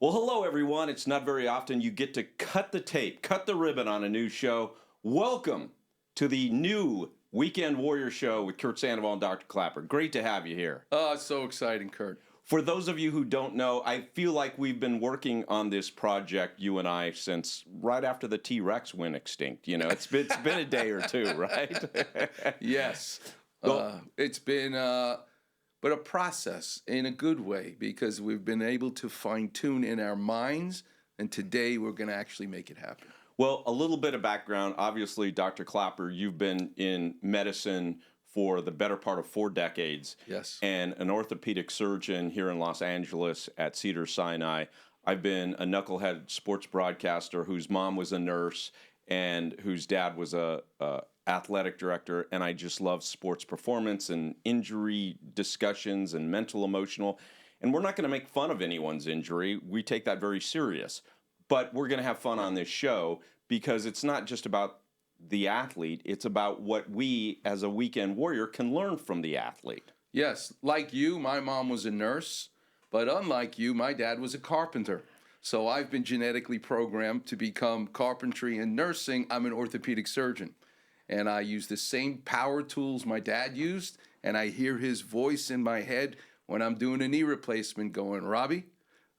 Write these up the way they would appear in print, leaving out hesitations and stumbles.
Well, hello, everyone. It's not very often you get to cut the tape, cut the ribbon on a new show. Welcome to the new Weekend Warrior Show with Curt Sandoval and Dr. Klapper. Great to have you here. Oh, it's so exciting, Curt. For those of you who don't know, I feel like we've been working on this project, you and I, since right after the T-Rex went extinct. You know, it's been a day or two, right? Yes. Well, It's been but a process in a good way because we've been able to fine-tune in our minds, and today we're going to actually make it happen. Well, a little bit of background. Obviously, Dr. Klapper, you've been in medicine for the better part of 4 decades. Yes. And an orthopedic surgeon here in Los Angeles at Cedars-Sinai. I've been a knucklehead sports broadcaster whose mom was a nurse and whose dad was a athletic director, and I just love sports performance and injury discussions and mental, emotional. And we're not going to make fun of anyone's injury. We take that very serious. But we're going to have fun on this show because it's not just about the athlete. It's about what we, as a weekend warrior, can learn from the athlete. Yes. Like you, my mom was a nurse, but unlike you, my dad was a carpenter. So I've been genetically programmed to become carpentry and nursing. I'm an orthopedic surgeon. And I use the same power tools my dad used, and I hear his voice in my head when I'm doing a knee replacement going, Robbie,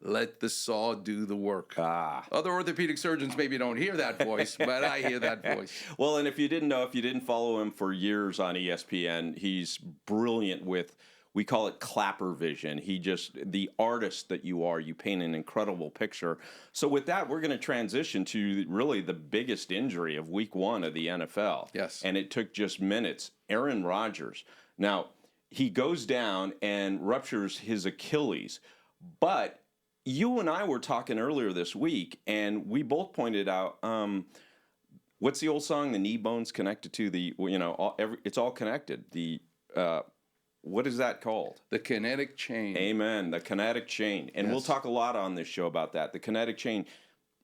let the saw do the work. Other orthopedic surgeons maybe don't hear that voice, but I hear that voice. Well, and if you didn't know, if you didn't follow him for years on ESPN, he's brilliant with, we call it Klapper vision. The artist that you are, you paint an incredible picture. So with that, we're going to transition to really the biggest injury of week 1 of the NFL. Yes. And it took just minutes. Aaron Rodgers. Now, he goes down and ruptures his Achilles, but you and I were talking earlier this week, and we both pointed out, what's the old song? The knee bone's connected to the, it's all connected. What is that called? The kinetic chain. Amen. The kinetic chain. And We'll talk a lot on this show about that. The kinetic chain.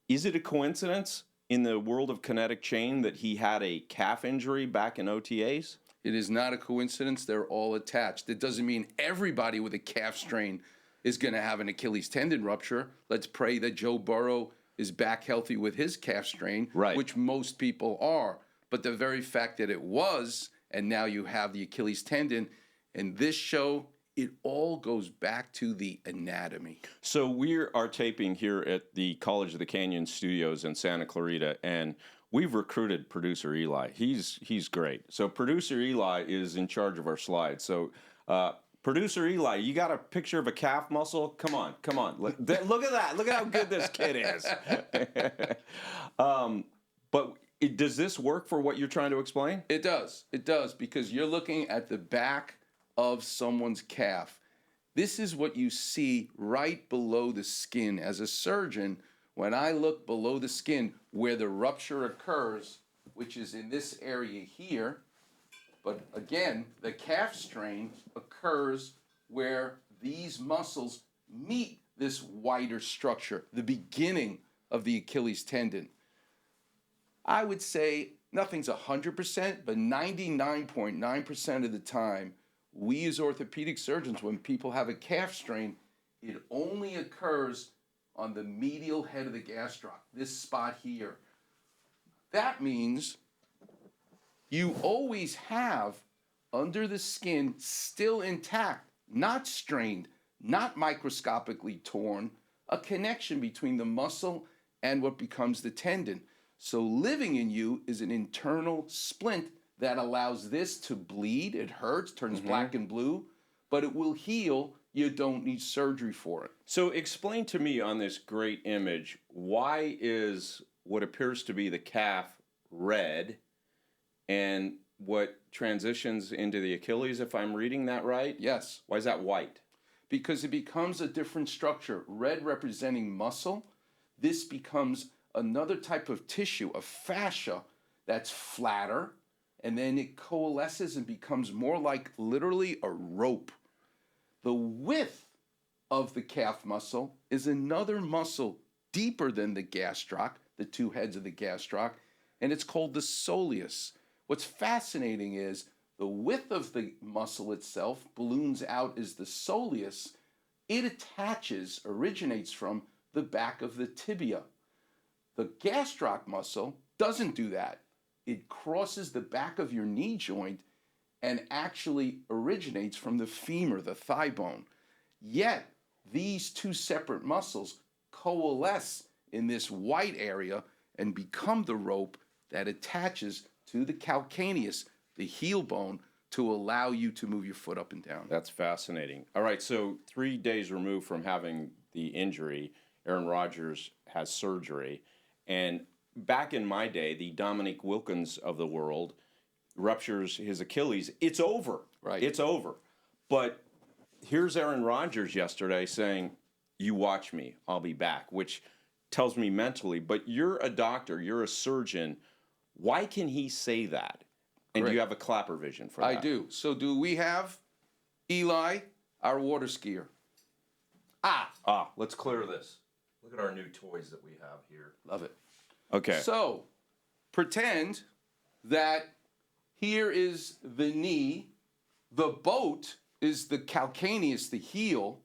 Is it a coincidence in the world of kinetic chain that he had a calf injury back in OTAs? It is not a coincidence. They're all attached. It doesn't mean everybody with a calf strain is going to have an Achilles tendon rupture. Let's pray that Joe Burrow is back healthy with his calf strain, right, which most people are. But the very fact that it was, and now you have the Achilles tendon, in this show, it all goes back to the anatomy. So we are taping here at the College of the Canyon Studios in Santa Clarita, and we've recruited producer Eli. He's great. So producer Eli is in charge of our slides. So producer Eli, you got a picture of a calf muscle? Come on. Look at that. Look at how good this kid is. But does this work for what you're trying to explain? It does, because you're looking at the back of someone's calf. This is what you see right below the skin. As a surgeon, when I look below the skin where the rupture occurs, which is in this area here, but again, the calf strain occurs where these muscles meet this wider structure, the beginning of the Achilles tendon. I would say nothing's 100%, but 99.9% of the time, we as orthopedic surgeons, when people have a calf strain, it only occurs on the medial head of the gastroc, this spot here. That means you always have under the skin, still intact, not strained, not microscopically torn, a connection between the muscle and what becomes the tendon. So living in you is an internal splint that allows this to bleed. It hurts, turns black and blue, but it will heal. You don't need surgery for it. So explain to me on this great image, why is what appears to be the calf red and what transitions into the Achilles, if I'm reading that right? Yes. Why is that white? Because it becomes a different structure. Red representing muscle. This becomes another type of tissue, a fascia that's flatter, and then it coalesces and becomes more like literally a rope. The width of the calf muscle is another muscle deeper than the gastroc, the two heads of the gastroc, and it's called the soleus. What's fascinating is the width of the muscle itself balloons out as the soleus. It originates from the back of the tibia. The gastroc muscle doesn't do that. It crosses the back of your knee joint and actually originates from the femur, the thigh bone. Yet, these two separate muscles coalesce in this white area and become the rope that attaches to the calcaneus, the heel bone, to allow you to move your foot up and down. That's fascinating. All right, so 3 days removed from having the injury, Aaron Rodgers has surgery. And back in my day, the Dominique Wilkins of the world ruptures his Achilles. It's over. Right. It's over. But here's Aaron Rodgers yesterday saying, you watch me, I'll be back, which tells me mentally, but you're a doctor, you're a surgeon. Why can he say that? And Correct. you have a Klapper vision for that. I do. So do we have Eli, our water skier? Let's clear this. Look at our new toys that we have here. Love it. Okay. So pretend that here is the knee, the boat is the calcaneus, the heel.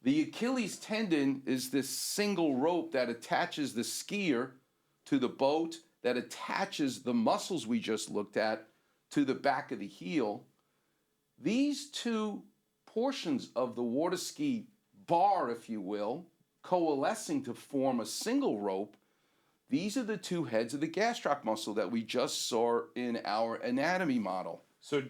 The Achilles tendon is this single rope that attaches the skier to the boat, that attaches the muscles we just looked at to the back of the heel. These two portions of the water ski bar, if you will, coalescing to form a single rope, these are the two heads of the gastroc muscle that we just saw in our anatomy model. So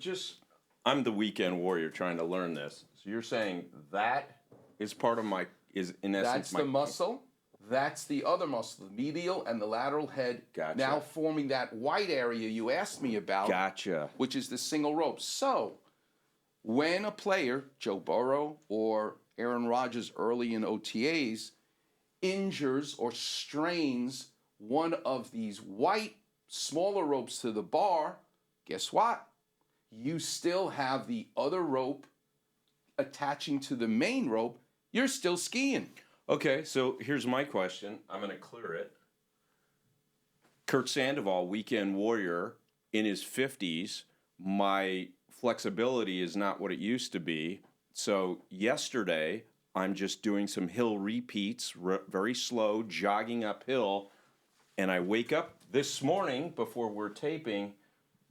I'm the weekend warrior trying to learn this. So you're saying that is part of is in essence That's the muscle. That's the other muscle, the medial and the lateral head, Gotcha. now forming that white area you asked me about, Gotcha. which is the single rope. So when a player, Joe Burrow or Aaron Rodgers early in OTAs, injures or strains one of these white smaller ropes to the bar, guess what? You still have the other rope attaching to the main rope. You're still skiing. Okay, so here's my question. I'm going to clear it. Curt Sandoval, weekend warrior, in his 50s. My flexibility is not what it used to be. So yesterday, I'm just doing some hill repeats, very slow, jogging uphill. And I wake up this morning before we're taping,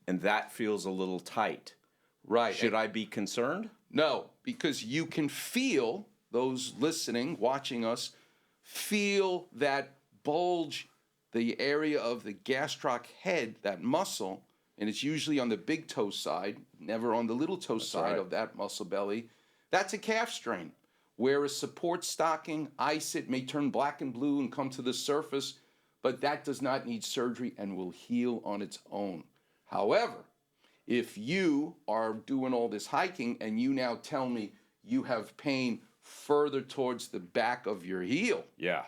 and that feels a little tight. Right. Should I be concerned? No, because you can feel, those listening, watching us, feel that bulge, the area of the gastroc head, that muscle, and it's usually on the big toe side, never on the little toe side right. of that muscle belly. That's a calf strain. Wear a support stocking, ice it, may turn black and blue and come to the surface, but that does not need surgery and will heal on its own. However, if you are doing all this hiking and you now tell me you have pain further towards the back of your heel, Yeah.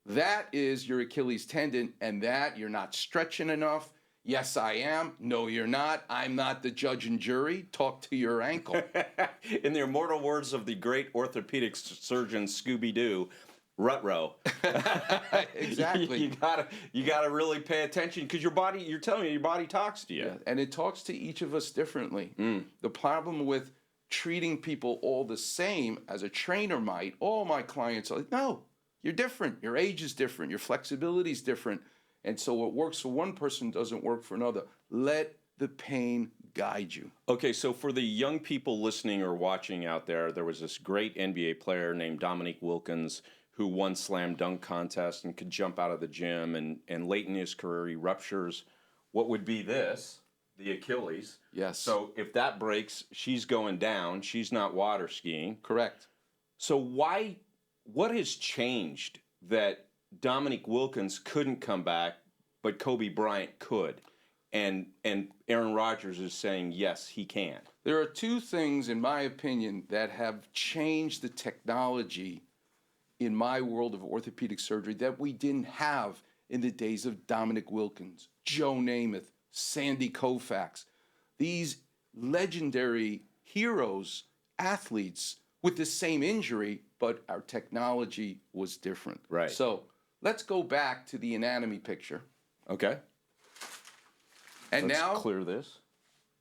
that is your Achilles tendon, and that you're not stretching enough. Yes, I am. No, you're not. I'm not the judge and jury. Talk to your ankle. In the immortal words of the great orthopedic surgeon Scooby-Doo, Rut-row. Exactly. You gotta really pay attention because your body, you're telling me your body talks to you. Yeah, and it talks to each of us differently. The problem with treating people all the same as a trainer might, all my clients are like, no, you're different. Your age is different. Your flexibility is different. And so what works for one person doesn't work for another. Let the pain guide you. Okay, so for the young people listening or watching out there, there was this great NBA player named Dominique Wilkins who won slam dunk contest and could jump out of the gym. And late in his career, he ruptures what would be this, the Achilles. Yes. So if that breaks, she's going down. She's not water skiing. Correct. So what has changed that Dominique Wilkins couldn't come back, but Kobe Bryant could? And Aaron Rodgers is saying, yes, he can. There are two things, in my opinion, that have changed the technology in my world of orthopedic surgery that we didn't have in the days of Dominique Wilkins, Joe Namath, Sandy Koufax. These legendary heroes, athletes with the same injury, but our technology was different. Right. So let's go back to the anatomy picture. Okay. And Let's now clear this.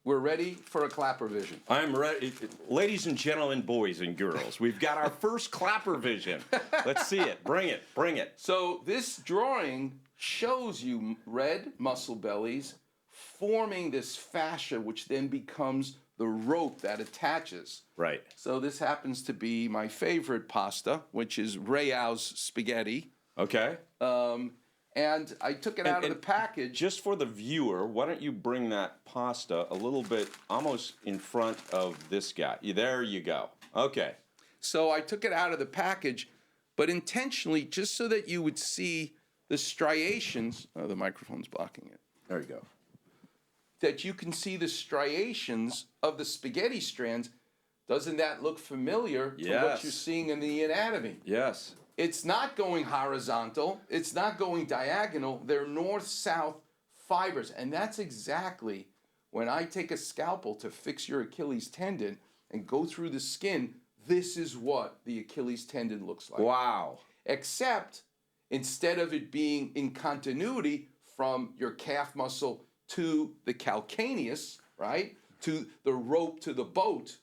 we're ready for a Klapper vision. I'm ready. Ladies and gentlemen, boys and girls, we've got our first Klapper vision. Let's see it. Bring it. Bring it. So this drawing shows you red muscle bellies forming this fascia, which then becomes the rope that attaches. Right. So this happens to be my favorite pasta, which is Rao's spaghetti. Okay. And I took it out of the package. Just for the viewer, why don't you bring that pasta a little bit almost in front of this guy? There you go. Okay. So I took it out of the package, but intentionally just so that you would see the striations. Oh, the microphone's blocking it. There you go. That you can see the striations of the spaghetti strands. Doesn't that look familiar to what you're seeing in the anatomy? Yes. It's not going horizontal. It's not going diagonal. They're north-south fibers. And that's exactly when I take a scalpel to fix your Achilles tendon and go through the skin, this is what the Achilles tendon looks like. Wow. Except instead of it being in continuity from your calf muscle to the calcaneus, right, to the rope to the boat,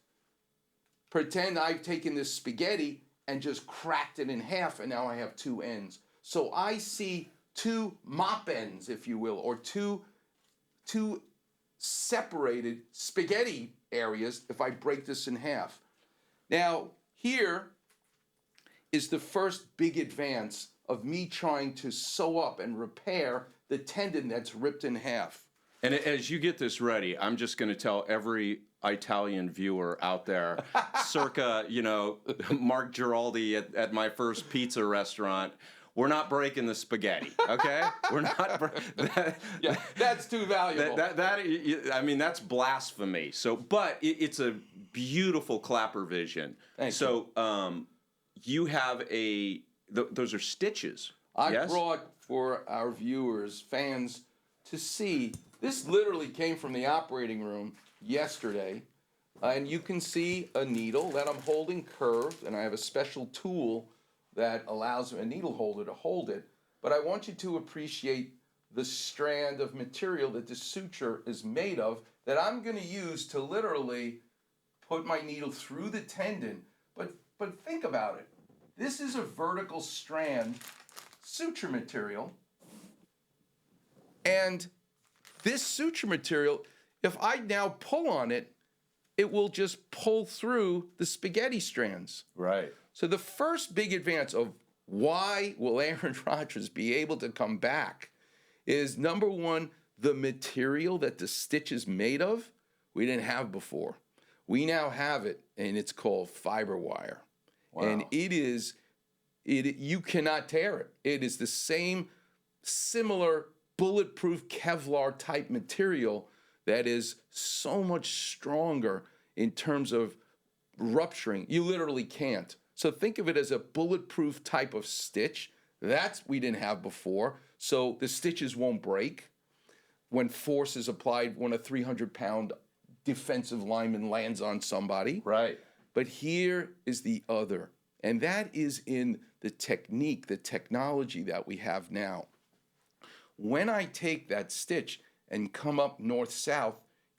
pretend I've taken this spaghetti and just cracked it in half, and now I have two ends. So I see two mop ends, if you will, or two separated spaghetti areas if I break this in half. Now, here is the first big advance of me trying to sew up and repair the tendon that's ripped in half. And as you get this ready, I'm just going to tell every Italian viewer out there, circa, Mark Giraldi at my first pizza restaurant, we're not breaking the spaghetti, okay? We're not. Yeah, that's too valuable. That's blasphemy. So, but it's a beautiful Klapper vision. Thank you. So, you have those are stitches. I brought for our viewers, fans, to see. This literally came from the operating room yesterday, and you can see a needle that I'm holding curved, and I have a special tool that allows a needle holder to hold it. But I want you to appreciate the strand of material that the suture is made of that I'm going to use to literally put my needle through the tendon. But think about it. This is a vertical strand suture material, and this suture material, if I now pull on it, it will just pull through the spaghetti strands. Right. So the first big advance of why will Aaron Rodgers be able to come back is, number one, the material that the stitch is made of, we didn't have before. We now have it, and it's called fiber wire. Wow. And you cannot tear it. It is the same similar bulletproof Kevlar type material that is so much stronger in terms of rupturing. You literally can't. So think of it as a bulletproof type of stitch. That's we didn't have before. So the stitches won't break when force is applied when a 300-pound defensive lineman lands on somebody. Right. But here is the other, and that is in the technique, the technology that we have now. When I take that stitch and come up north-south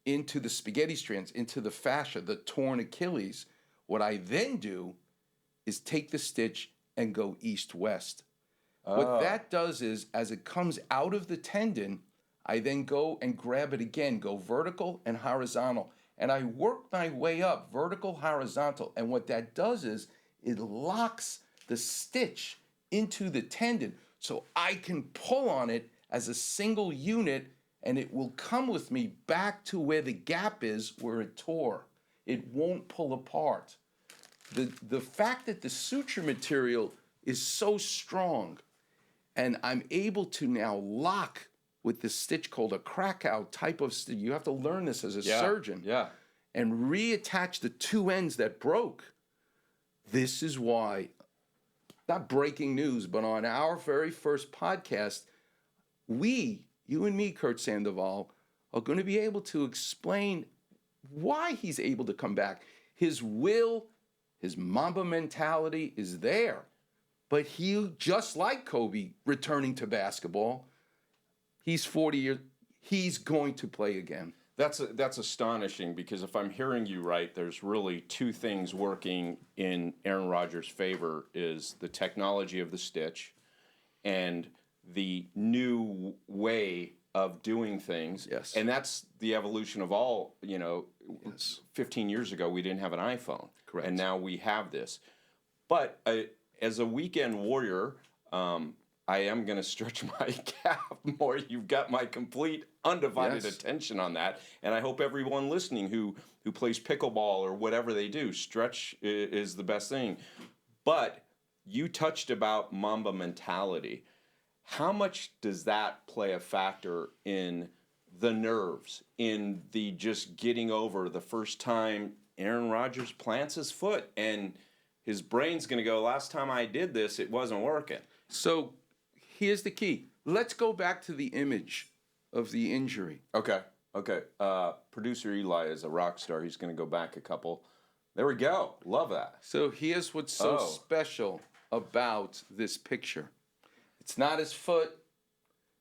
into the spaghetti strands, into the fascia, the torn Achilles, what I then do is take the stitch and go east-west. Oh. What that does is, as it comes out of the tendon, I then go and grab it again, go vertical and horizontal. And I work my way up, vertical, horizontal. And what that does is it locks the stitch into the tendon so I can pull on it as a single unit, and it will come with me back to where the gap is where it tore. It won't pull apart. The fact that the suture material is so strong, and I'm able to now lock with this stitch called a crack-out type of stitch. You have to learn this as a surgeon. Yeah. And reattach the two ends that broke. This is why, not breaking news, but on our very first podcast, you and me, Curt Sandoval, are going to be able to explain why he's able to come back. His will, his Mamba mentality is there. But he, just like Kobe returning to basketball, he's 40 years, he's going to play again. That's astonishing, because if I'm hearing you right, there's really two things working in Aaron Rodgers' favor: is the technology of the stitch and the new way of doing things. Yes. And that's the evolution of all, Yes. 15 years ago, we didn't have an iPhone. Correct. And now we have this. But as a weekend warrior, I am going to stretch my calf more. You've got my complete undivided Yes. attention on that. And I hope everyone listening who plays pickleball or whatever they do, stretch is the best thing. But you touched about Mamba mentality. How much does that play a factor in the nerves, in the just getting over the first time Aaron Rodgers plants his foot and his brain's going to go, last time I did this, it wasn't working? So here's the key. Let's go back to the image of the injury. Okay. Producer Eli is a rock star. He's going to go back a couple. There we go. Love that. So here's what's so special about this picture. It's not his foot.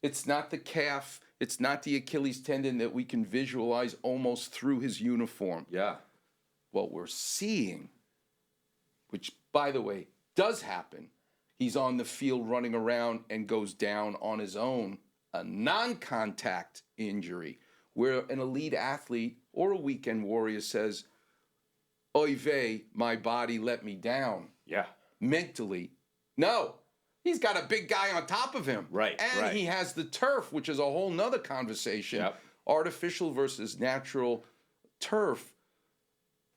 It's not the calf. It's not the Achilles tendon that we can visualize almost through his uniform. Yeah. What we're seeing, which, by the way, does happen, he's on the field running around and goes down on his own, a non-contact injury, where an elite athlete or a weekend warrior says, oy vey, my body let me down. Yeah. Mentally, no. He's got a big guy on top of him. Right, And right. he has the turf, which is a whole nother conversation. Yep. Artificial versus natural turf,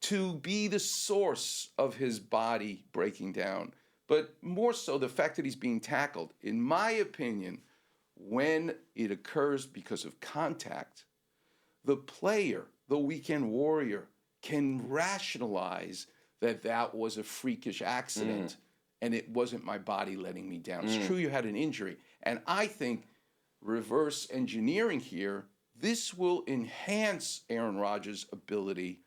to be the source of his body breaking down. But more so, the fact that he's being tackled. In my opinion, when it occurs because of contact, the player, the weekend warrior, can rationalize that that was a freakish accident and it wasn't my body letting me down. It's true you had an injury. And I think reverse engineering here, this will enhance Aaron Rodgers' ability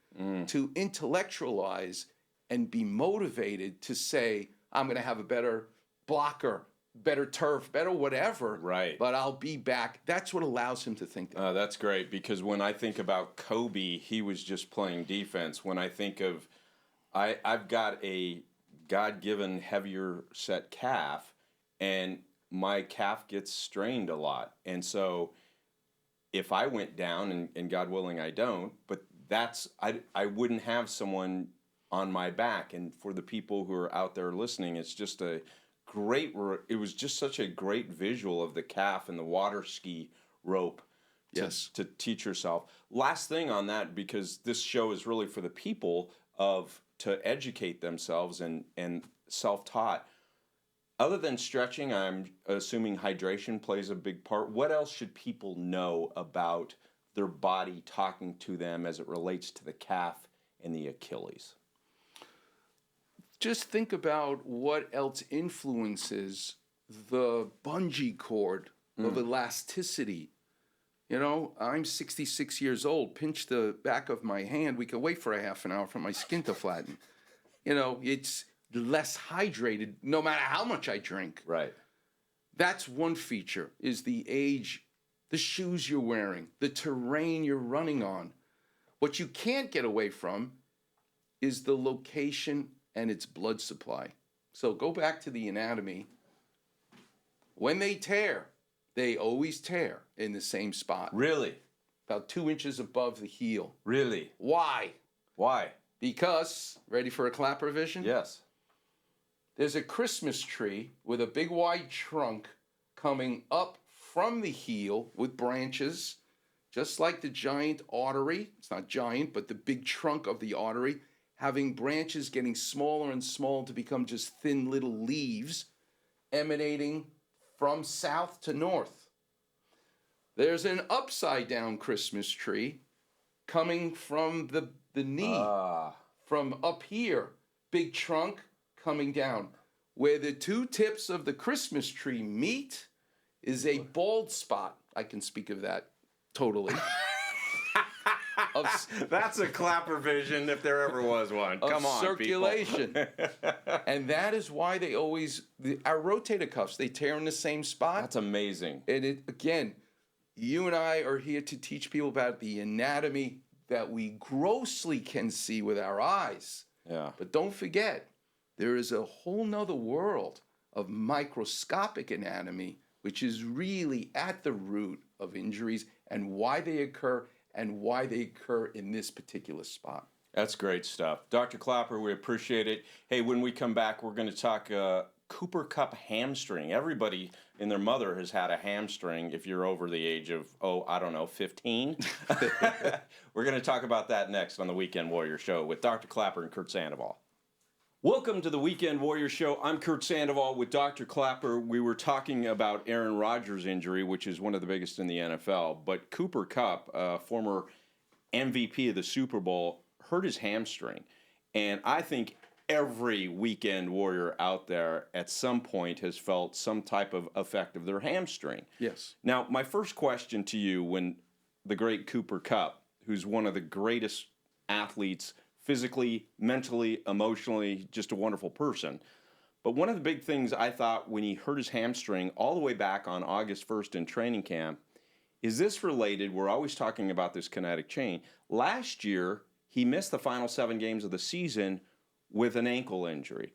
to intellectualize and be motivated to say, I'm going to have a better blocker, better turf, better whatever. Right. But I'll be back. That's what allows him to think that. That's great, because when I think about Kobe, he was just playing defense. When I think of, I've got a God-given heavier set calf, and my calf gets strained a lot. And so if I went down, and God willing I don't, but I wouldn't have someone on my back. And for the people who are out there listening, it's just it was just such a great visual of the calf and the water ski rope to teach yourself. Last thing on that, because this show is really for the people to educate themselves and self-taught. Other than stretching, I'm assuming hydration plays a big part. What else should people know about their body talking to them as it relates to the calf and the Achilles? Just think about what else influences the bungee cord of elasticity. I'm 66 years old. Pinch the back of my hand. We could wait for a half an hour for my skin to flatten. It's less hydrated no matter how much I drink. Right. That's one feature, is the age, the shoes you're wearing, the terrain you're running on. What you can't get away from is the location and its blood supply. So go back to the anatomy. When they tear, they always tear in the same spot. Really? About 2 inches above the heel. Really? Why? Why? Because, ready for a Klapper vision? Yes. There's a Christmas tree with a big wide trunk coming up from the heel with branches, just like the giant artery. It's not giant, but the big trunk of the artery, having branches getting smaller and smaller to become just thin little leaves emanating from south to north. There's an upside down Christmas tree coming from the knee, from up here, big trunk coming down. Where the two tips of the Christmas tree meet is a bald spot. I can speak of that totally. That's a Klapper vision if there ever was one. Come on, circulation. people. And that is why they always, our rotator cuffs, they tear in the same spot. That's amazing. And it, again, you and I are here to teach people about the anatomy that we grossly can see with our eyes. Yeah. But don't forget, there is a whole nother world of microscopic anatomy, which is really at the root of injuries and why they occur in this particular spot. That's great stuff. Dr. Klapper, we appreciate it. Hey, when we come back, we're going to talk Cooper Cup hamstring. Everybody and their mother has had a hamstring if you're over the age of, 15. We're going to talk about that next on the Weekend Warrior Show with Dr. Klapper and Curt Sandoval. Welcome to the Weekend Warrior Show. I'm Curt Sandoval with Dr. Klapper. We were talking about Aaron Rodgers' injury, which is one of the biggest in the NFL. But Cooper Kupp, former MVP of the Super Bowl, hurt his hamstring. And I think every Weekend Warrior out there at some point has felt some type of effect of their hamstring. Yes. Now, my first question to you, when the great Cooper Kupp, who's one of the greatest athletes physically, mentally, emotionally, just a wonderful person. But one of the big things I thought when he hurt his hamstring all the way back on August 1st in training camp, is this related? We're always talking about this kinetic chain. Last year, he missed the final 7 games of the season with an ankle injury.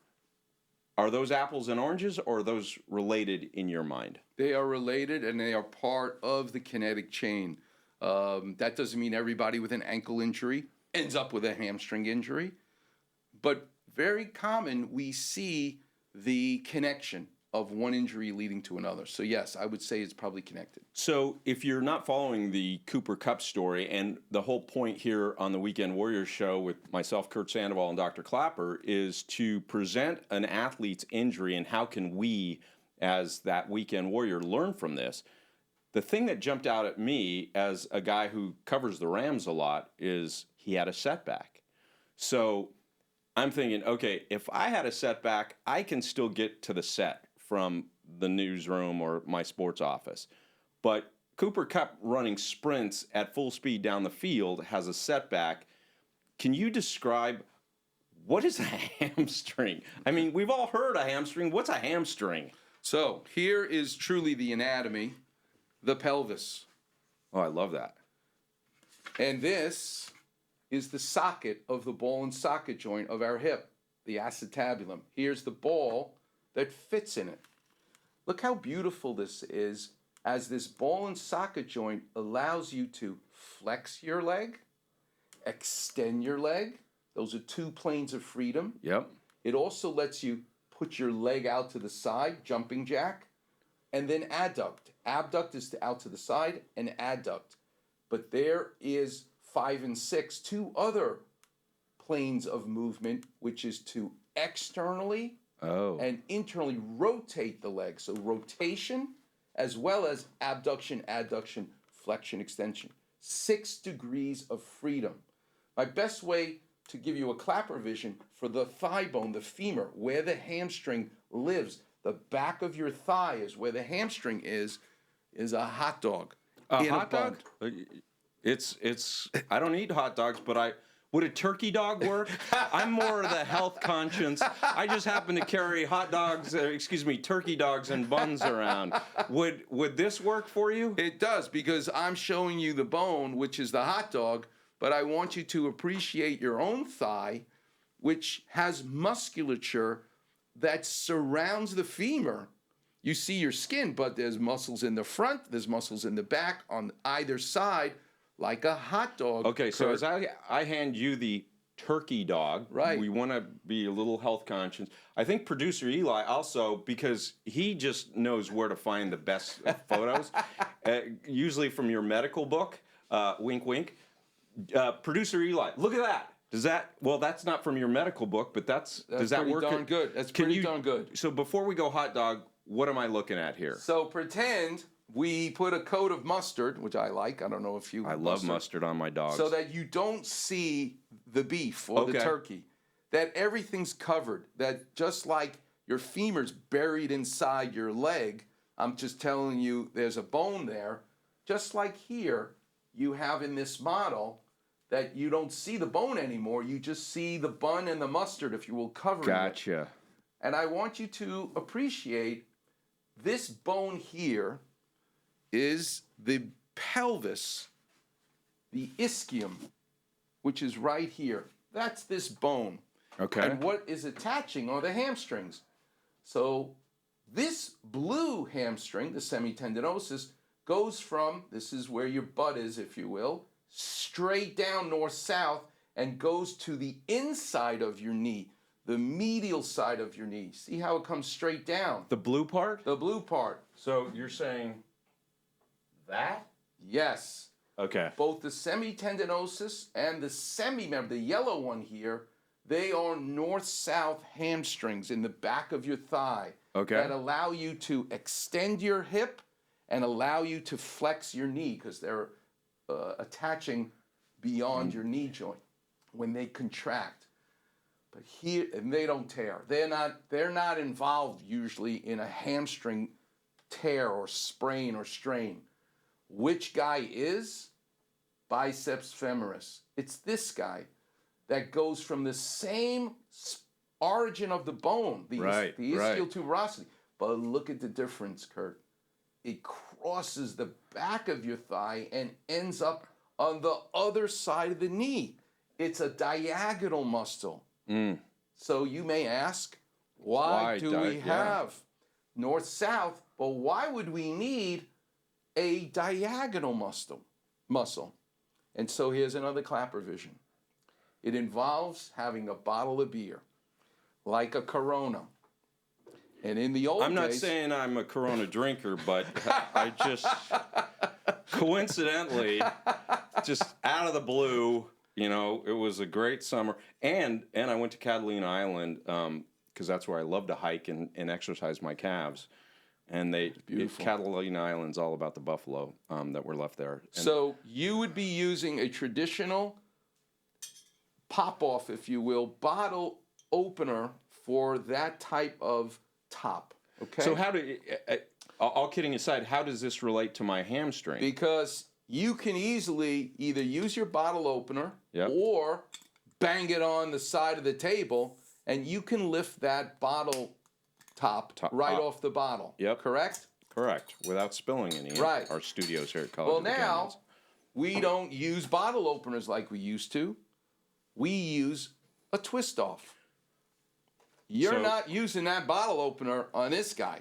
Are those apples and oranges, or are those related in your mind? They are related, and they are part of the kinetic chain. That doesn't mean everybody with an ankle injury ends up with a hamstring injury, but very common we see the connection of one injury leading to another. So yes, I would say it's probably connected. So if you're not following the Cooper Kupp story, and the whole point here on the Weekend Warriors Show with myself, Curt Sandoval, and Dr. Klapper is to present an athlete's injury and how can we, as that Weekend Warrior, learn from this. The thing that jumped out at me as a guy who covers the Rams a lot is he had a setback. So I'm thinking, okay, if I had a setback, I can still get to the set from the newsroom or my sports office. But Cooper Kupp running sprints at full speed down the field has a setback. Can you describe what is a hamstring? I mean, we've all heard a hamstring. What's a hamstring? So here is truly the anatomy, the pelvis. Oh, I love that. And this is the socket of the ball and socket joint of our hip, the acetabulum. Here's the ball that fits in it. Look how beautiful this is, as this ball and socket joint allows you to flex your leg, extend your leg. Those are 2 planes of freedom. Yep. It also lets you put your leg out to the side, jumping jack, and then adduct. Abduct is out to the side, and adduct. But there is 5 and 6, 2 other planes of movement, which is to externally and internally rotate the leg. So rotation as well as abduction, adduction, flexion, extension. 6 degrees of freedom. My best way to give you a Klapper vision for the thigh bone, the femur, where the hamstring lives, the back of your thigh is where the hamstring is a hot dog. A hot dog? It's I don't eat hot dogs, but would a turkey dog work? I'm more of the health conscience. I just happen to carry turkey dogs and buns around. Would this work for you? It does, because I'm showing you the bone, which is the hot dog, but I want you to appreciate your own thigh, which has musculature that surrounds the femur. You see your skin, but there's muscles in the front, there's muscles in the back, on either side, like a hot dog. Okay, so as I hand you the turkey dog, right? We want to be a little health conscious. I think producer Eli also, because he just knows where to find the best photos, usually from your medical book, wink, wink. Producer Eli, look at that. That's not from your medical book, but does that work? Darn good. That's pretty darn good. So before we go hot dog, what am I looking at here? So pretend we put a coat of mustard, which I like. I don't know if you. I love mustard on my dogs. So that you don't see the beef or the turkey. That everything's covered. That just like your femur's buried inside your leg, I'm just telling you there's a bone there. Just like here, you have in this model that you don't see the bone anymore. You just see the bun and the mustard, if you will, covering it. Gotcha. And I want you to appreciate this bone here is the pelvis, the ischium, which is right here. That's this bone. Okay. And what is attaching are the hamstrings. So this blue hamstring, the semitendinosus, goes from, this is where your butt is, if you will, straight down north-south and goes to the inside of your knee, the medial side of your knee. See how it comes straight down? The blue part? The blue part. So you're saying that? Yes. Okay. Both the semitendinosus and the yellow one here, they are north-south hamstrings in the back of your thigh. Okay. That allow you to extend your hip and allow you to flex your knee because they're attaching beyond your knee joint when they contract. But here, and they don't tear. They're not involved usually in a hamstring tear or sprain or strain. Which guy is? Biceps femoris. It's this guy that goes from the same origin of the bone, the ischial tuberosity. But look at the difference, Curt. It crosses the back of your thigh and ends up on the other side of the knee. It's a diagonal muscle. So you may ask, why do we have north-south, but why would we need a diagonal muscle? And so here's another Klapper vision. It involves having a bottle of beer, like a Corona. And in the old days... I'm not saying I'm a Corona drinker, but I just coincidentally, just out of the blue, you know, it was a great summer. And I went to Catalina Island because that's where I love to hike and exercise my calves. And Catalina Island's all about the buffalo that were left there. And so you would be using a traditional pop-off, if you will, bottle opener for that type of top. Okay. So all kidding aside, how does this relate to my hamstring? Because you can easily either use your bottle opener or bang it on the side of the table, and you can lift that bottle top right off the bottle. Yep. Correct? Correct. Without spilling any. Right. Our studios here at College Well, of the now Canyons. we don't use bottle openers like we used to. We use a twist off. You're not using that bottle opener on this guy.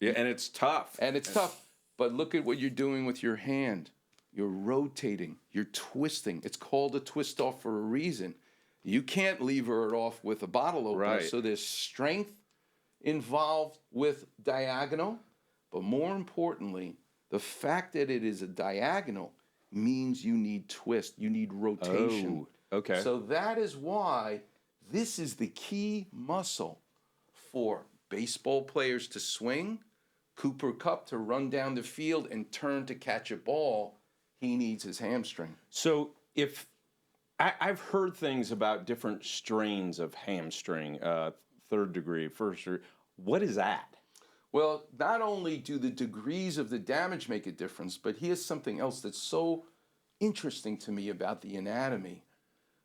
Yeah, and it's tough. Tough. But look at what you're doing with your hand. You're rotating. You're twisting. It's called a twist off for a reason. You can't lever it off with a bottle opener. Right. So there's strength involved with diagonal. But more importantly, the fact that it is a diagonal means you need twist. You need rotation. Oh, okay. So that is why this is the key muscle for baseball players to swing, Cooper Kupp to run down the field and turn to catch a ball. He needs his hamstring. So if I've heard things about different strains of hamstring, third degree, first degree. What is that? Well, not only do the degrees of the damage make a difference, but here's something else that's so interesting to me about the anatomy.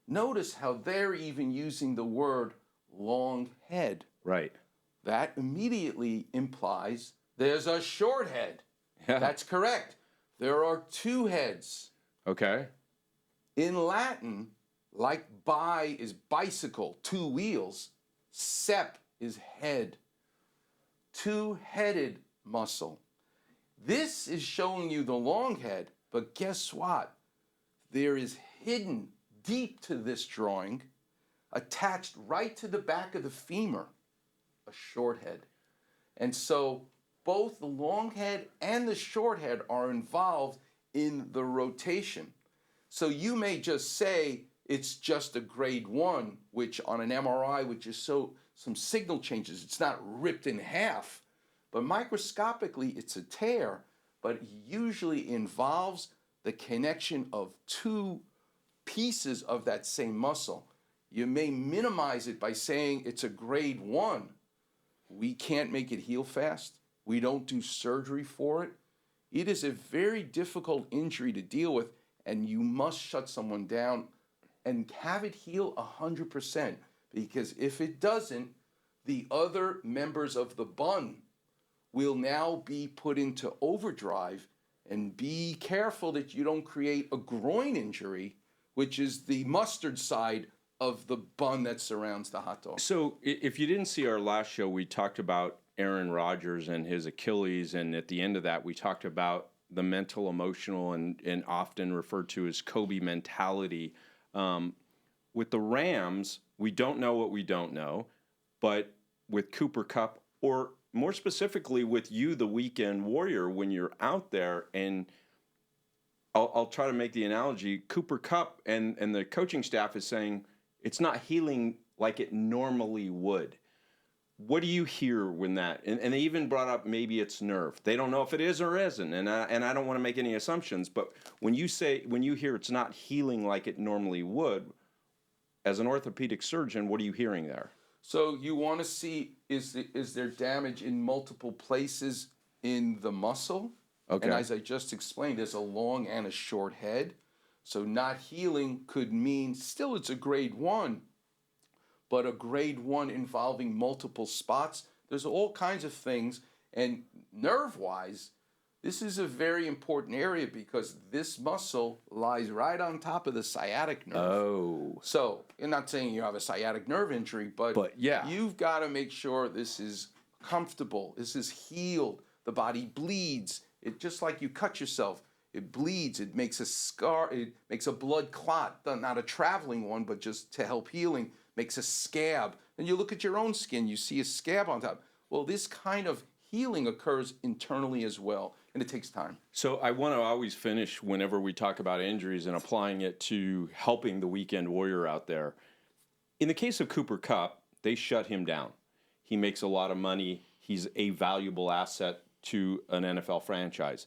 Notice how they're even using the word long head. Right. That immediately implies there's a short head. Yeah. That's correct. There are two heads. Okay. In Latin, like bi is bicycle, two wheels, sep is head. Two-headed muscle. This is showing you the long head, but guess what? There is hidden deep to this drawing, attached right to the back of the femur, a short head. And so both the long head and the short head are involved in the rotation. So you may just say it's just a grade 1, which on an MRI, which is some signal changes, it's not ripped in half. But microscopically, it's a tear, but it usually involves the connection of two pieces of that same muscle. You may minimize it by saying it's a grade 1. We can't make it heal fast. We don't do surgery for it. It is a very difficult injury to deal with, and you must shut someone down and have it heal 100%. Because if it doesn't, the other members of the bun will now be put into overdrive, And be careful that you don't create a groin injury, which is the mustard side of the bun that surrounds the hot dog. So if you didn't see our last show, we talked about Aaron Rodgers and his Achilles, and at the end of that, we talked about the mental, emotional, and often referred to as Kobe mentality. With the Rams, we don't know what we don't know, but with Cooper Kupp, or more specifically with you, the weekend warrior, when you're out there, and I'll try to make the analogy, Cooper Kupp and the coaching staff is saying it's not healing like it normally would. What do you hear when that? And they even brought up maybe it's nerve. They don't know if it is or isn't, and I don't want to make any assumptions. But when you hear it's not healing like it normally would, as an orthopedic surgeon, what are you hearing there? So you want to see is there damage in multiple places in the muscle? Okay. And as I just explained, there's a long and a short head. So not healing could mean still it's a grade 1. But a grade 1 involving multiple spots, there's all kinds of things. And nerve-wise, this is a very important area because this muscle lies right on top of the sciatic nerve. Oh. So, I'm not saying you have a sciatic nerve injury, but yeah, you've got to make sure this is comfortable, this is healed, the body bleeds. It just like you cut yourself, it bleeds, it makes a scar, it makes a blood clot, not a traveling one, but just to help healing. Makes a scab. And you look at your own skin, you see a scab on top. Well, this kind of healing occurs internally as well, and it takes time. So I want to always finish whenever we talk about injuries and applying it to helping the weekend warrior out there. In the case of Cooper Kupp, they shut him down. He makes a lot of money. He's a valuable asset to an NFL franchise.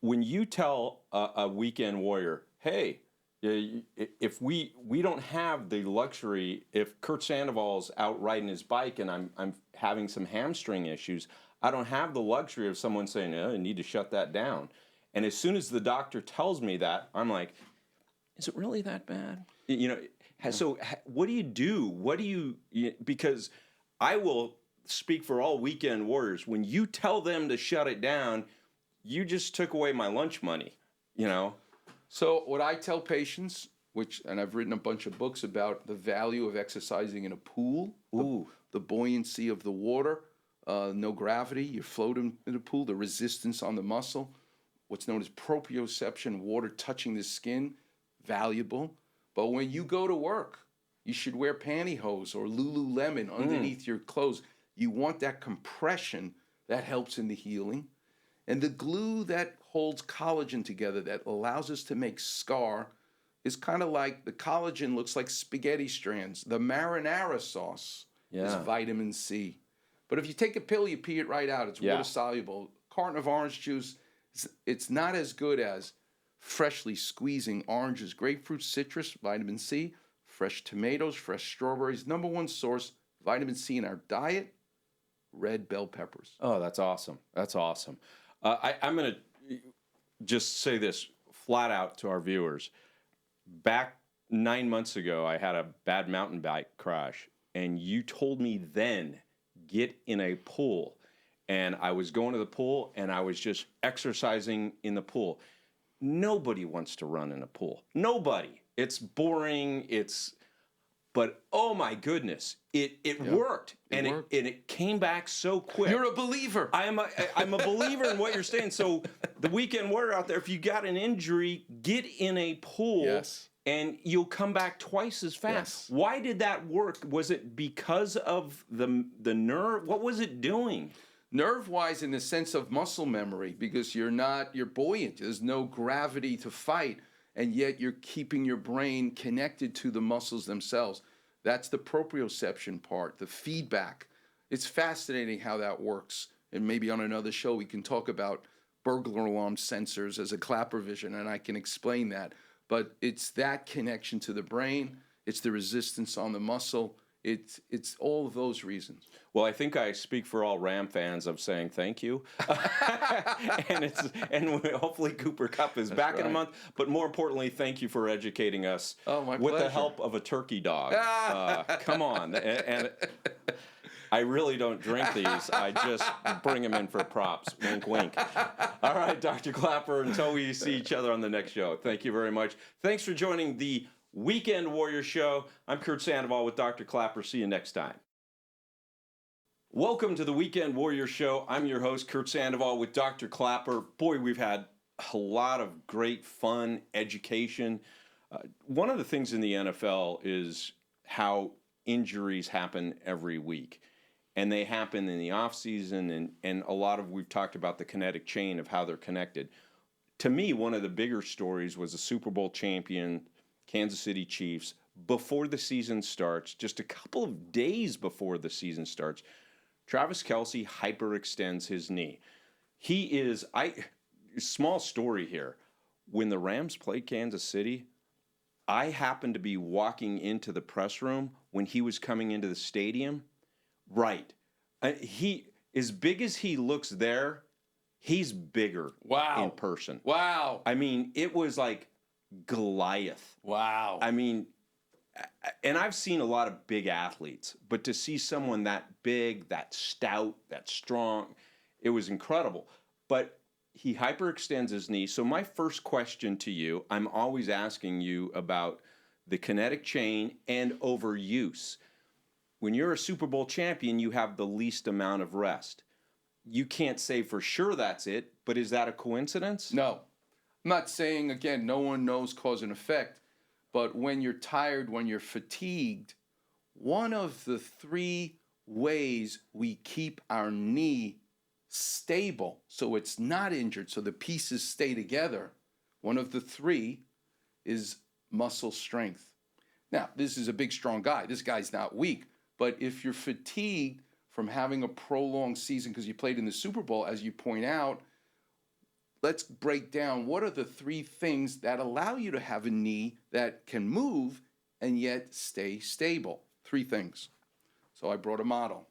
When you tell a weekend warrior, hey, if we don't have the luxury, if Curt Sandoval's out riding his bike and I'm having some hamstring issues, I don't have the luxury of someone saying, I need to shut that down. And as soon as the doctor tells me that, I'm like, is it really that bad? So what do you do? Because I will speak for all weekend warriors. When you tell them to shut it down, you just took away my lunch money, So what I tell patients, and I've written a bunch of books about the value of exercising in a pool, the buoyancy of the water, no gravity, you're floating in a pool, the resistance on the muscle, what's known as proprioception, water touching the skin, valuable. But when you go to work, you should wear pantyhose or Lululemon underneath your clothes. You want that compression that helps in the healing. And the glue that holds collagen together that allows us to make scar is kind of like the collagen looks like spaghetti strands. The marinara sauce is vitamin C. But if you take a pill, you pee it right out. It's water soluble. Carton of orange juice, it's not as good as freshly squeezing oranges, grapefruit, citrus, vitamin C, fresh tomatoes, fresh strawberries. Number one source, vitamin C in our diet, red bell peppers. Oh, that's awesome. That's awesome. I'm going to just say this flat out to our viewers. Back 9 months ago, I had a bad mountain bike crash, and you told me then, get in a pool. And I was going to the pool, and I was just exercising in the pool. Nobody wants to run in a pool. Nobody. It's boring. But oh my goodness, it worked, and it came back so quick. You're a believer. I'm a believer in what you're saying. So the weekend warrior out there, if you got an injury, get in a pool, and you'll come back twice as fast. Yes. Why did that work? Was it because of the nerve? What was it doing? Nerve-wise, in the sense of muscle memory, because you're buoyant. There's no gravity to fight. And yet you're keeping your brain connected to the muscles themselves. That's the proprioception part, the feedback. It's fascinating how that works. And maybe on another show we can talk about burglar alarm sensors as a Klapper vision, and I can explain that. But it's that connection to the brain. It's the resistance on the muscle. It's all of those reasons. Well, I think I speak for all Ram fans of saying thank you, and hopefully Cooper Kupp is back in a month. But more importantly, thank you for educating us with the help of a turkey dog. Come on, and I really don't drink these. I just bring them in for props. Wink, wink. All right, Dr. Klapper, until we see each other on the next show, thank you very much. Thanks for joining the Weekend Warrior Show. I'm Curt Sandoval with Dr. Klapper. See you next time. Welcome to the Weekend Warrior Show. I'm your host, Curt Sandoval with Dr. Klapper. Boy, we've had a lot of great fun, education. One of the things in the NFL is how injuries happen every week. And they happen in the offseason, and a lot of, we've talked about the kinetic chain of how they're connected. To me, one of the bigger stories was the Super Bowl champion, Kansas City Chiefs, before the season starts, just a couple of days before the season starts, Travis Kelce hyperextends his knee. Small story here. When the Rams played Kansas City, I happened to be walking into the press room when he was coming into the stadium. Right. He, as big as he looks there, he's bigger in person. Wow. I mean, it was like Goliath. Wow. I mean, and I've seen a lot of big athletes, but to see someone that big, that stout, that strong, it was incredible. But he hyperextends his knee. So my first question to you, I'm always asking you about the kinetic chain and overuse. When you're a Super Bowl champion, you have the least amount of rest. You can't say for sure that's it, but is that a coincidence? No. I'm not saying, again, no one knows cause and effect, but when you're tired, when you're fatigued, one of the three ways we keep our knee stable so it's not injured, so the pieces stay together, one of the three is muscle strength. Now, this is a big, strong guy. This guy's not weak. But if you're fatigued from having a prolonged season because you played in the Super Bowl, as you point out, let's break down what are the three things that allow you to have a knee that can move and yet stay stable. Three things. So I brought a model.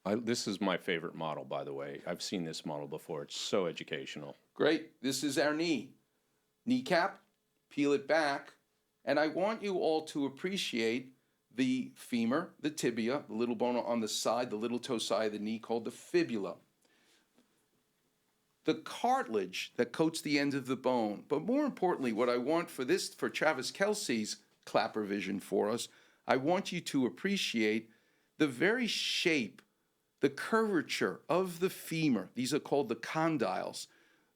This is my favorite model, by the way. I've seen this model before. It's so educational. Great. This is our knee. Kneecap, peel it back, and I want you all to appreciate the femur, the tibia, the little bone on the side, the little toe side of the knee called the fibula. The cartilage that coats the end of the bone. But more importantly, what I want for Travis Kelce's Klapper vision for us, I want you to appreciate the very shape, the curvature of the femur. These are called the condyles.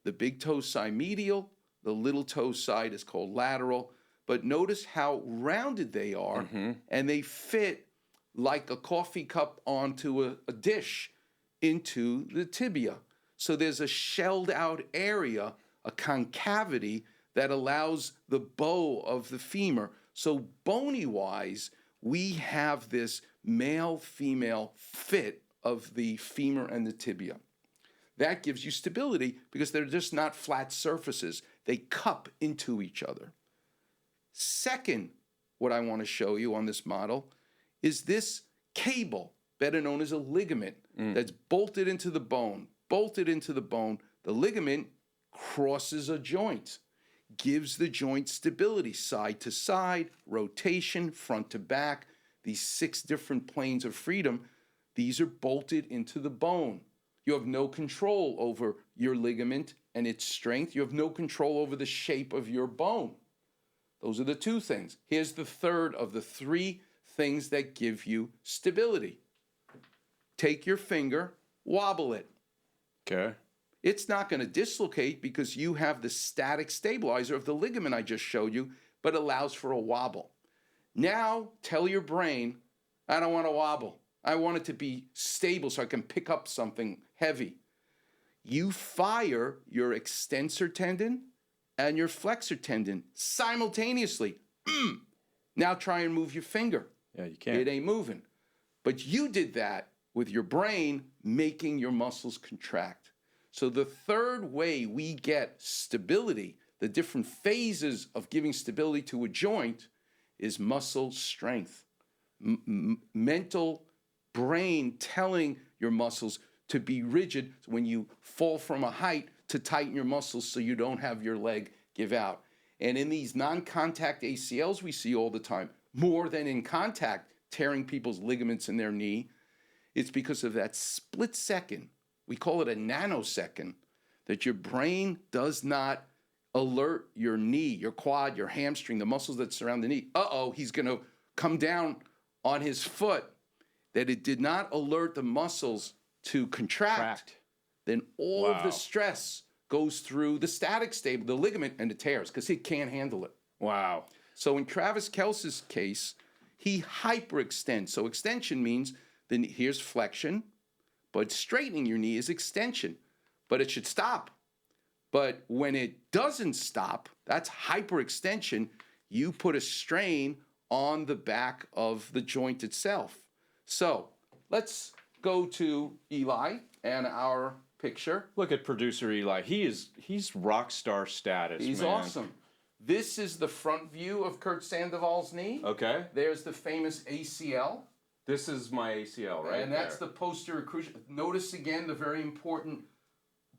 The big toe side medial, the little toe side is called lateral. But notice how rounded they are, and they fit like a coffee cup onto a dish into the tibia. So there's a shelled out area, a concavity that allows the bow of the femur. So bony-wise, we have this male-female fit of the femur and the tibia. That gives you stability because they're just not flat surfaces. They cup into each other. Second, what I want to show you on this model is this cable, better known as a ligament, that's bolted into the bone. Bolted into the bone, the ligament crosses a joint, gives the joint stability, side to side, rotation, front to back. These 6 different planes of freedom, these are bolted into the bone. You have no control over your ligament and its strength. You have no control over the shape of your bone. Those are the 2 things. Here's the third of the 3 things that give you stability. Take your finger, wobble it. Okay. It's not going to dislocate because you have the static stabilizer of the ligament I just showed you, but allows for a wobble. Now tell your brain, I don't want to wobble. I want it to be stable so I can pick up something heavy. You fire your extensor tendon and your flexor tendon simultaneously. Now try and move your finger. Yeah, you can't. It ain't moving. But you did that with your brain making your muscles contract. So the third way we get stability, the different phases of giving stability to a joint, is muscle strength. Mental brain telling your muscles to be rigid when you fall from a height, to tighten your muscles so you don't have your leg give out. And in these non-contact ACLs we see all the time, more than in contact, tearing people's ligaments in their knee, It's because of that split second, we call it a nanosecond, that your brain does not alert your knee, your quad, your hamstring, the muscles that surround the knee. He's going to come down on his foot, that it did not alert the muscles to contract. Then all of the stress goes through the static stable, the ligament, and it tears because it can't handle it. Wow. So in Travis Kelce's case, he hyperextends. So extension means then here's flexion, but straightening your knee is extension. But it should stop. But when it doesn't stop, that's hyperextension. You put a strain on the back of the joint itself. So let's go to Eli and our picture. Look at producer Eli. He's rock star status. He's man. awesome. This is the front view of Curt Sandoval's knee. Okay. There's the famous ACL. This is my ACL, right? And that's the posterior cruciate. Notice again the very important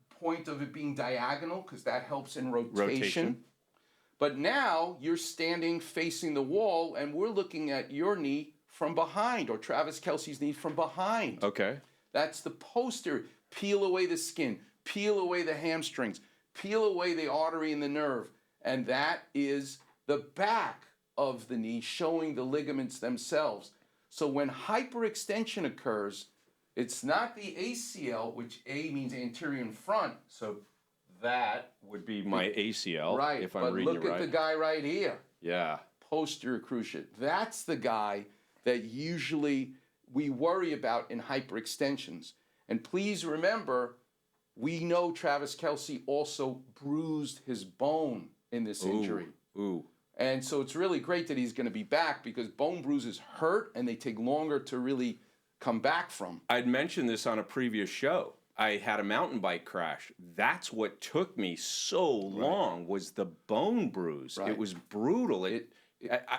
point of it being diagonal, because that helps in rotation. But now you're standing facing the wall, and we're looking at your knee from behind, or Travis Kelce's knee from behind. Okay. That's the posterior. Peel away the skin, peel away the hamstrings, peel away the artery and the nerve. And that is the back of the knee, showing the ligaments themselves. So when hyperextension occurs, it's not the ACL, which A means anterior in front. So that would be my ACL, right, if I'm but reading look it right. at the guy right here. Yeah. Posterior cruciate. That's the guy that usually we worry about in hyperextensions. And please remember, we know Travis Kelce also bruised his bone in this injury. Ooh. And so it's really great that he's going to be back, because bone bruises hurt and they take longer to really come back from. I'd mentioned this on a previous show. I had a mountain bike crash. That's what took me so long, was the bone bruise. Right. It was brutal.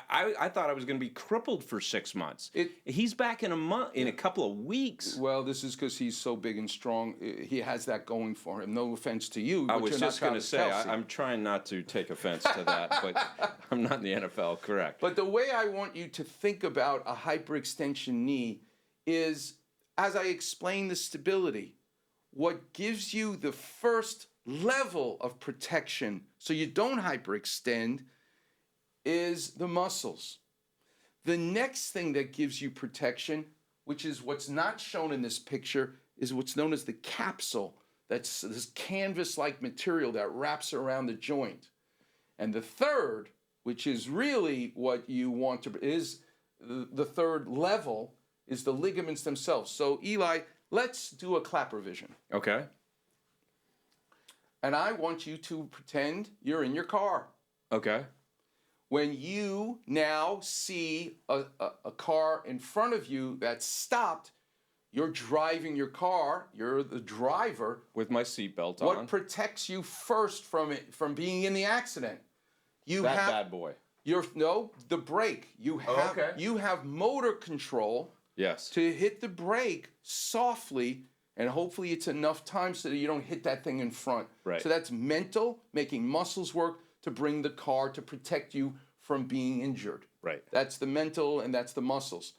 I thought I was going to be crippled for 6 months. He's back in a couple of weeks. Well, this is because he's so big and strong. He has that going for him. No offense to you. I but was you're just not going to Travis say, Kelce. I'm trying not to take offense to that, but I'm not in the NFL, correct. But the way I want you to think about a hyperextension knee is, as I explain the stability, what gives you the first level of protection so you don't hyperextend is the muscles. The next thing that gives you protection, which is what's not shown in this picture, is what's known as the capsule. That's this canvas-like material that wraps around the joint. And the third, which is really what you want to, is the third level, is the ligaments themselves. So Eli, let's do a Klapper vision. Okay. And I want you to pretend you're in your car. Okay. When you now see a car in front of you that's stopped, you're driving your car, you're the driver. With my seatbelt on. What protects you first from being in the accident? Bad boy. The brake. You have motor control. Yes. To hit the brake softly, and hopefully it's enough time so that you don't hit that thing in front. Right. So that's mental, making muscles work to bring the car to protect you from being injured. Right. That's the mental and that's the muscles.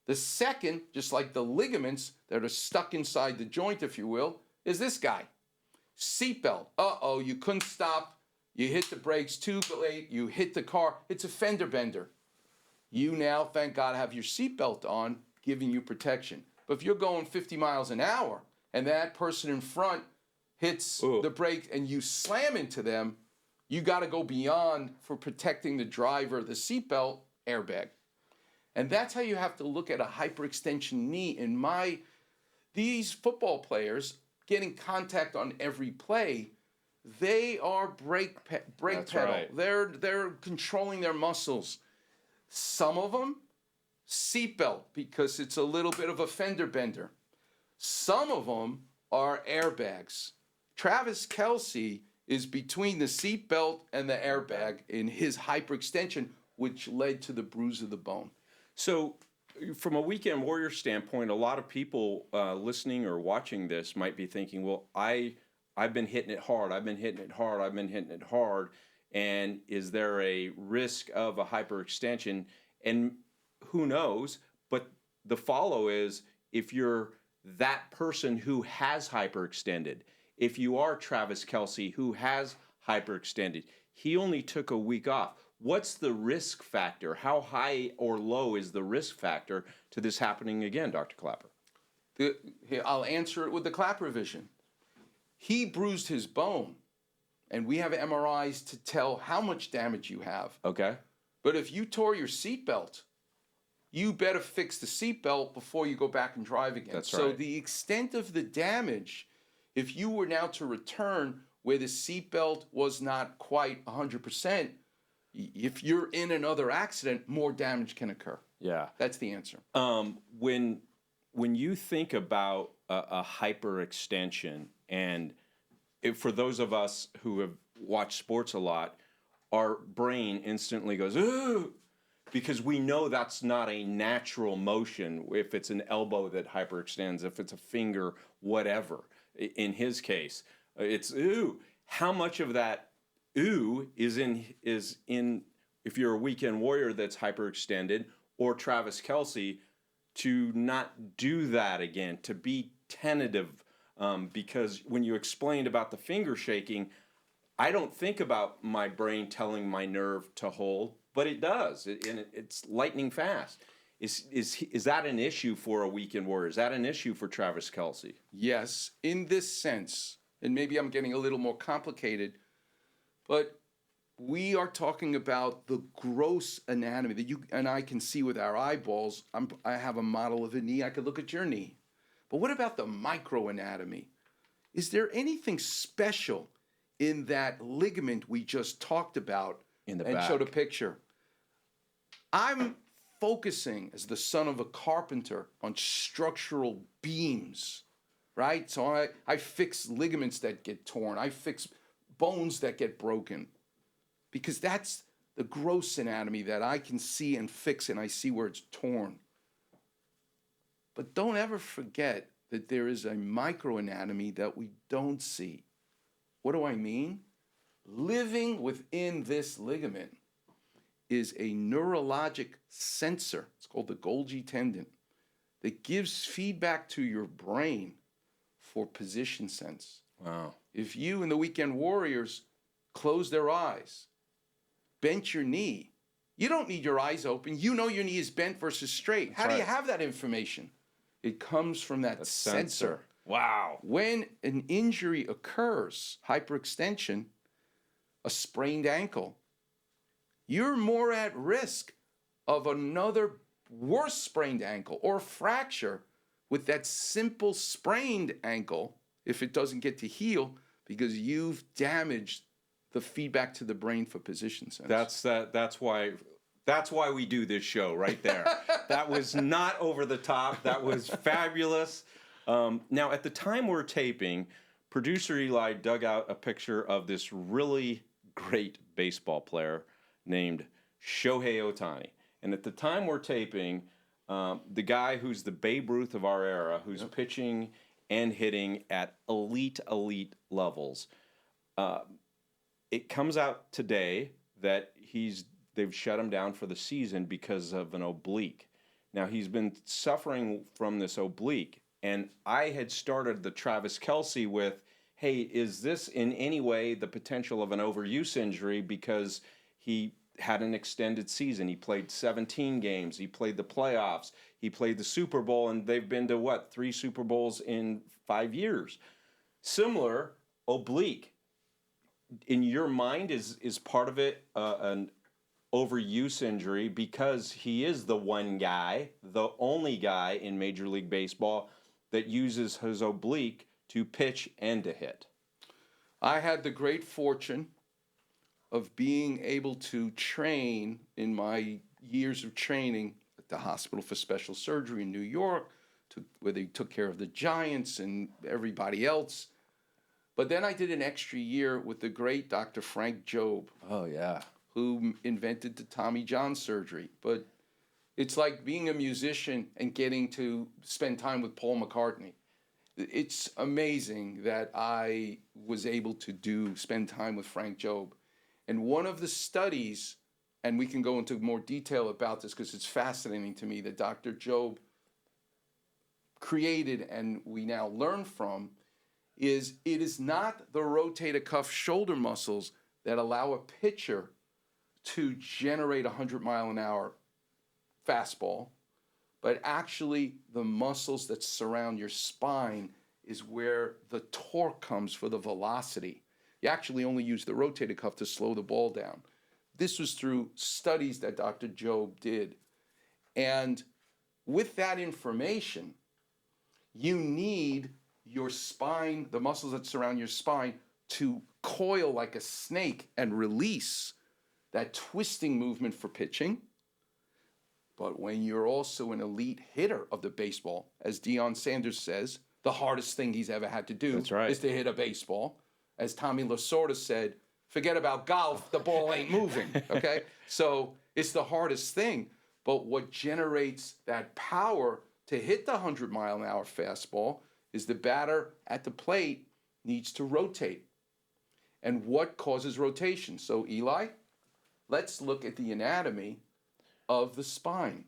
The second, just like the ligaments that are stuck inside the joint, if you will, is this guy. Seatbelt. You couldn't stop. You hit the brakes too late. You hit the car. It's a fender bender. You now, thank God, have your seatbelt on, giving you protection. But if you're going 50 miles an hour and that person in front hits the brake and you slam into them, you got to go beyond for protecting the driver, the seatbelt, airbag. And that's how you have to look at a hyperextension knee. These football players getting contact on every play, they are brake pedal. Right. They're controlling their muscles. Some of them, seatbelt, because it's a little bit of a fender bender. Some of them are airbags. Travis Kelce is between the seatbelt and the airbag in his hyperextension, which led to the bruise of the bone. So, from a weekend warrior standpoint, a lot of people listening or watching this might be thinking, well, I've been hitting it hard. I've been hitting it hard. And is there a risk of a hyperextension? And who knows? But the follow is if you're that person who has hyperextended, if you are Travis Kelce who has hyperextended, he only took a week off. What's the risk factor? How high or low is the risk factor to this happening again, Dr. Klapper? I'll answer it with the Klapper vision. He bruised his bone, and we have MRIs to tell how much damage you have. Okay. But if you tore your seatbelt, you better fix the seatbelt before you go back and drive again. That's so right. the extent of the damage, if you were now to return where the seatbelt was not quite 100%, if you're in another accident, more damage can occur. Yeah. That's the answer. When you think about a hyperextension, and for those of us who have watched sports a lot, our brain instantly goes, ooh, because we know that's not a natural motion. If it's an elbow that hyperextends, if it's a finger, whatever. In his case, it's ooh. How much of that ooh is in if you're a weekend warrior that's hyperextended, or Travis Kelce, to not do that again, to be tentative, because when you explained about the finger shaking, I don't think about my brain telling my nerve to hold, but it does, and it's lightning fast. Is that an issue for a weekend warrior? Is that an issue for Travis Kelce? Yes, in this sense, and maybe I'm getting a little more complicated, but we are talking about the gross anatomy that you and I can see with our eyeballs. I have a model of a knee. I could look at your knee. But what about the microanatomy? Is there anything special in that ligament we just talked about In the and back. showed a picture? I'm focusing, as the son of a carpenter, on structural beams, right? So I fix ligaments that get torn. I fix bones that get broken, because that's the gross anatomy that I can see and fix, and I see where it's torn. But don't ever forget that there is a microanatomy that we don't see. What do I mean? Living within this ligament is a neurologic sensor. It's called the Golgi tendon, that gives feedback to your brain for position sense. Wow. If you and the weekend warriors close their eyes, bent your knee, you don't need your eyes open. You know your knee is bent versus straight. How do you have that information? It comes from that sensor. Wow. When an injury occurs, hyperextension, a sprained ankle, you're more at risk of another worse sprained ankle or fracture with that simple sprained ankle if it doesn't get to heal, because you've damaged the feedback to the brain for position sense. That's why we do this show right there. That was not over the top. That was fabulous. Now, at the time we're taping, producer Eli dug out a picture of this really great baseball player named Shohei Ohtani. And at the time we're taping, the guy who's the Babe Ruth of our era, who's pitching and hitting at elite levels, it comes out today that they've shut him down for the season because of an oblique. Now, he's been suffering from this oblique, and I had started the Travis Kelce with, hey, is this in any way the potential of an overuse injury, because he had an extended season. He played 17 games. He played the playoffs. He played the Super Bowl, and they've been to, 3 Super Bowls in 5 years. Similar, oblique. In your mind, is part of it an overuse injury, because he is the one guy, the only guy in Major League Baseball that uses his oblique to pitch and to hit? I had the great fortune of being able to train in my years of training at the Hospital for Special Surgery in New York, where they took care of the Giants and everybody else. But then I did an extra year with the great Dr. Frank Jobe. Oh, yeah. Who invented the Tommy John surgery. But it's like being a musician and getting to spend time with Paul McCartney. It's amazing that I was able to spend time with Frank Jobe. And one of the studies, and we can go into more detail about this because it's fascinating to me, that Dr. Jobe created and we now learn from is it is not the rotator cuff shoulder muscles that allow a pitcher to generate a 100-mile-an-hour fastball, but actually the muscles that surround your spine is where the torque comes for the velocity. You actually only use the rotator cuff to slow the ball down. This was through studies that Dr. Jobe did. And with that information, you need your spine, the muscles that surround your spine, to coil like a snake and release that twisting movement for pitching. But when you're also an elite hitter of the baseball, as Deion Sanders says, the hardest thing he's ever had to do is to hit a baseball. As Tommy Lasorda said, forget about golf, the ball ain't moving, okay? So it's the hardest thing. But what generates that power to hit the 100-mile-an-hour fastball is the batter at the plate needs to rotate. And what causes rotation? So, Eli, let's look at the anatomy of the spine.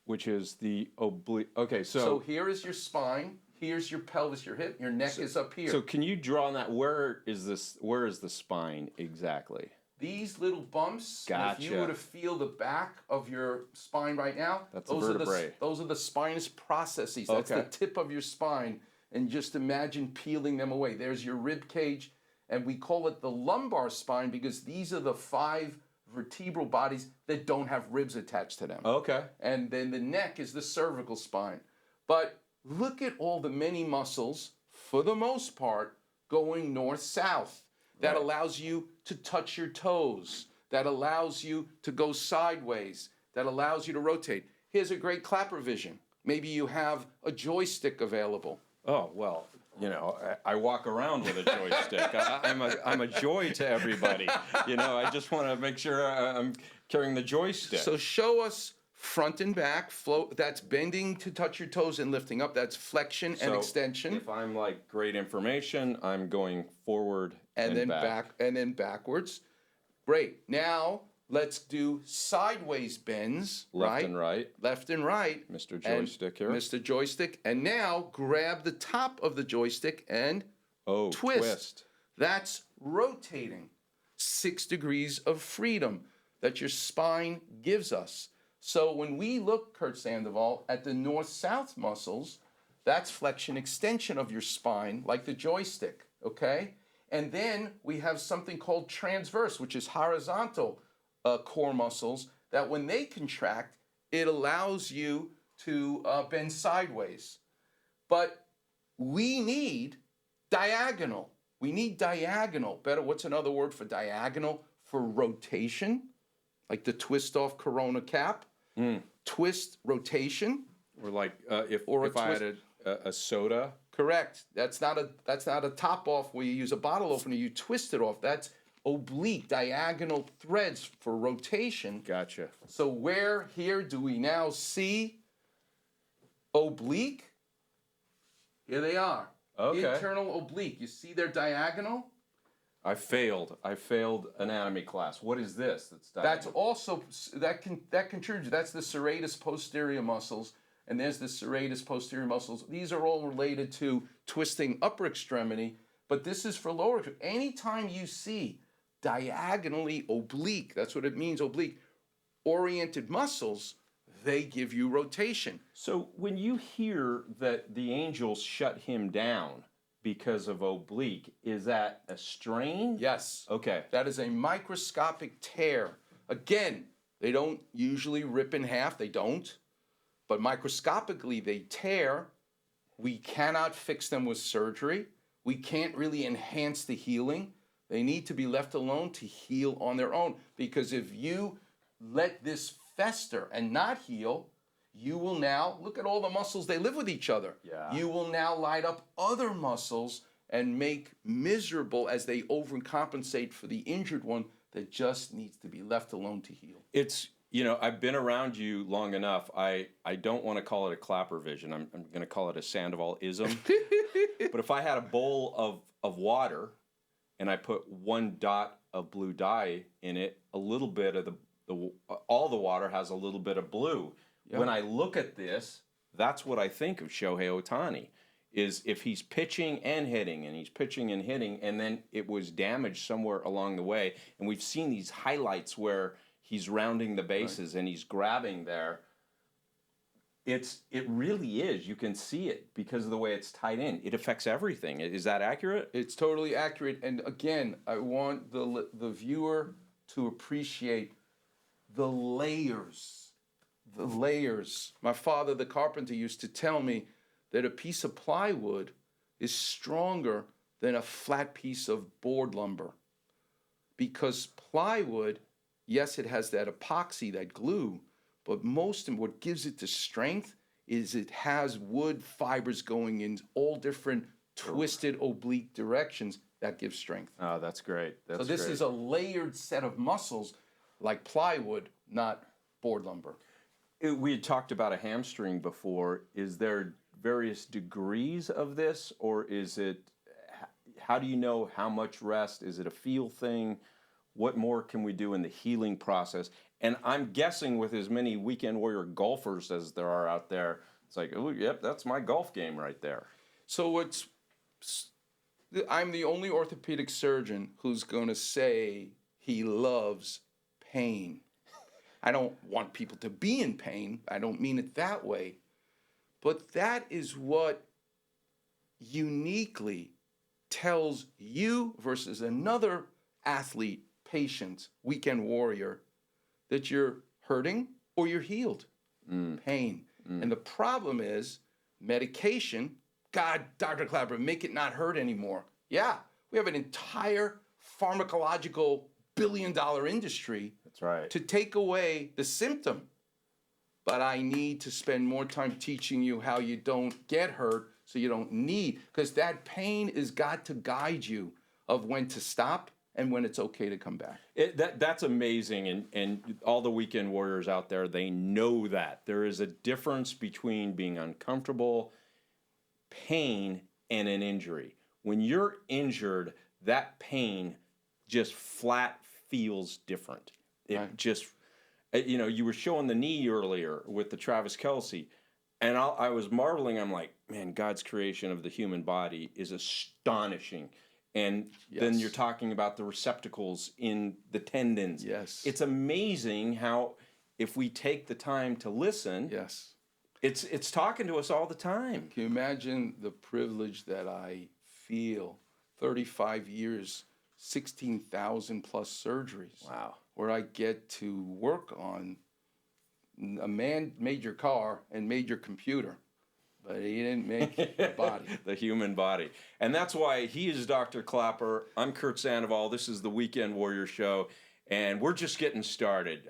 Which is the oblique. Okay, So here is your spine. Here's your pelvis, your hip. Your neck is up here. So can you draw on that? Where is the spine exactly? These little bumps, Gotcha. if you were to feel the back of your spine right now, That's a vertebrae. Those are the spinous processes. That's the tip of your spine. And just imagine peeling them away. There's your rib cage, and we call it the lumbar spine because these are the 5 vertebral bodies that don't have ribs attached to them. Okay. And then the neck is the cervical spine. But look at all the many muscles, for the most part, going north-south. That allows you to touch your toes. That allows you to go sideways. That allows you to rotate. Here's a great Klapper vision. Maybe you have a joystick available. Oh, well, you know, I walk around with a joystick. I'm a joy to everybody. You know, I just want to make sure I'm carrying the joystick. So show us front and back, flow. That's bending to touch your toes and lifting up. That's flexion and extension. If I'm like great information, I'm going forward and then back. And then backwards. Great. Now let's do sideways bends. Left and right. Left and right. Mr. Joystick here. Mr. Joystick. And now grab the top of the joystick and twist. That's rotating. 6 degrees of freedom that your spine gives us. So when we look, Curt Sandoval, at the north-south muscles, that's flexion extension of your spine, like the joystick, okay? And then we have something called transverse, which is horizontal core muscles, that when they contract, it allows you to bend sideways. But we need diagonal. We need diagonal. Better, what's another word for diagonal? For rotation, like the twist-off Corona cap. Twist, rotation. Or like if I had a soda. Correct. That's not a top off where you use a bottle opener. You twist it off. That's oblique, diagonal threads for rotation. Gotcha. So where here do we now see oblique? Here they are. Okay. Internal oblique. You see they're diagonal? I failed anatomy class. What is this? That's also that contributes. That's the serratus posterior muscles, and there's the serratus posterior muscles. These are all related to twisting upper extremity, but this is for lower. Anytime you see diagonally oblique, that's what it means, oblique oriented muscles, they give you rotation. So when you hear that the Angels shut him down because of oblique, is that a strain? Yes. Okay. That is a microscopic tear. Again, they don't usually rip in half. They don't. But microscopically, they tear. We cannot fix them with surgery. We can't really enhance the healing. They need to be left alone to heal on their own. Because if you let this fester and not heal, you will now, look at all the muscles, they live with each other. Yeah. You will now light up other muscles and make miserable as they overcompensate for the injured one that just needs to be left alone to heal. It's, you know, I've been around you long enough. I don't want to call it a Klapper vision. I'm going to call it a Sandoval-ism. But if I had a bowl of water and I put 1 dot of blue dye in it, a little bit of all the water has a little bit of blue. Yep. When I look at this, that's what I think of Shohei Ohtani, is if he's pitching and hitting, and he's pitching and hitting, and then it was damaged somewhere along the way, and we've seen these highlights where he's rounding the bases and he's grabbing there. It really is. You can see it because of the way it's tied in. It affects everything. Is that accurate? It's totally accurate. And again, I want the viewer to appreciate the layers. The layers. My father, the carpenter, used to tell me that a piece of plywood is stronger than a flat piece of board lumber. Because plywood, yes, it has that epoxy, that glue, but most of what gives it the strength is it has wood fibers going in all different twisted oblique directions that gives strength. Oh, that's great. So this is a layered set of muscles like plywood, not board lumber. We had talked about a hamstring before. Is there various degrees of this, or is it, how do you know how much rest? Is it a feel thing? What more can we do in the healing process? And I'm guessing with as many weekend warrior golfers as there are out there, it's like, oh, yep, that's my golf game right there. So I'm the only orthopedic surgeon who's going to say he loves pain. I don't want people to be in pain. I don't mean it that way. But that is what uniquely tells you versus another athlete, patient, weekend warrior, that you're hurting or you're healed. Pain. And the problem is medication. God, Dr. Klapper, make it not hurt anymore. Yeah, we have an entire pharmacological billion-dollar industry. That's right. To take away the symptom. But I need to spend more time teaching you how you don't get hurt so you don't need, because that pain has got to guide you of when to stop and when it's okay to come back. That's amazing, and all the weekend warriors out there, they know that. There is a difference between being uncomfortable, pain, and an injury. When you're injured, that pain just flat feels different. It just, you were showing the knee earlier with the Travis Kelce, and I was marveling. I'm like, man, God's creation of the human body is astonishing. And then you're talking about the receptacles in the tendons. Yes. It's amazing how, if we take the time to listen, it's talking to us all the time. Can you imagine the privilege that I feel? 35 years, 16,000 plus surgeries. Wow. Where I get to work on a man made your car and made your computer. But he didn't make the body. The human body. And that's why he is Dr. Klapper. I'm Curt Sandoval. This is the Weekend Warrior Show. And we're just getting started.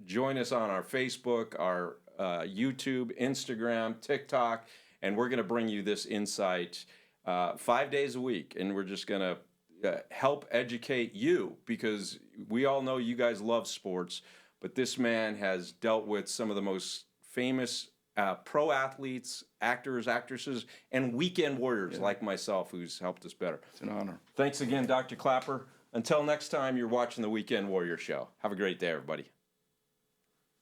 Join us on our Facebook, our YouTube, Instagram, TikTok. And we're going to bring you this insight 5 days a week. And we're just going to help educate you, because we all know you guys love sports. But this man has dealt with some of the most famous pro athletes, actors, actresses, and weekend warriors like myself, who's helped us better. It's an honor. Thanks again, Dr. Klapper. Until next time, you're watching the Weekend Warrior Show. Have a great day, everybody.